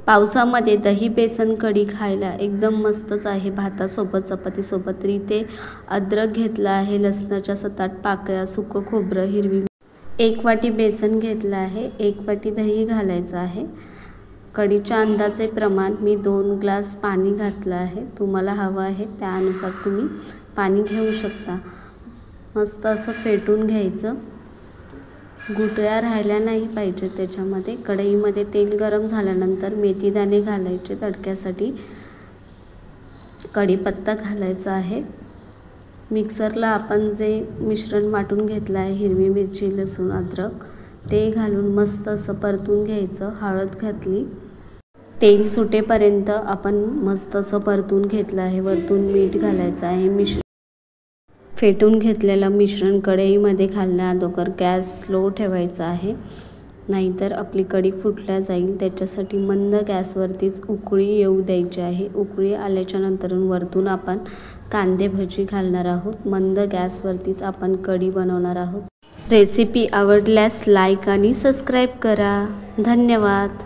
पावसामध्ये दही बेसन कढी खायला एकदम मस्तच आहे। भातासोबत चपातीसोबत। तर इथे अद्रक घेतला आहे, लसणाच्या 7-8 पाकळ्या, सुकं खोबरं, हिरवी 1 वाटी बेसन घेतलं आहे, 1 वाटी दही घालायचं आहे। कढीच्या अंदाजे प्रमाण मी 2 ग्लास पाणी घातलं आहे। तुम्हाला हवं आहे त्यानुसार तुम्ही पाणी घेऊ शकता। मस्त असं फेटून घ्यायचं, गुठळ्या राहायला नाही पाहिजे त्याच्यामध्ये। कढईमध्ये तेल गरम झाल्यानंतर मेथीदाणे घालायचे तडक्यासाठी, कढीपत्ता घालायचा आहे। मिक्सरला आपण जे मिश्रण वाटून घेतलं आहे, हिरवी मिरची, लसूण, अद्रक, ते घालून मस्त असं परतून घ्यायचं। हळद घातली, तेल सुटेपर्यंत आपण मस्त असं परतून घेतलं आहे। वरतून मीठ घालायचं आहे। फेटून घेतलेलं मिश्रण कढईमध्ये घालण्या अगोदर गॅस स्लो ठेवायचा आहे, नाहीतर आपली कढी फुटल्या जाईल। त्याच्यासाठी मंद गॅसवरतीच उकळी येऊ द्यायची आहे। उकळी आल्याच्या नंतर वरतून आपण कांदे भजी घालणार आहोत। मंद गॅसवरतीच आपण कढी बनवणार आहोत। रेसिपी आवडल्यास लाईक आणि सबस्क्राईब करा। धन्यवाद।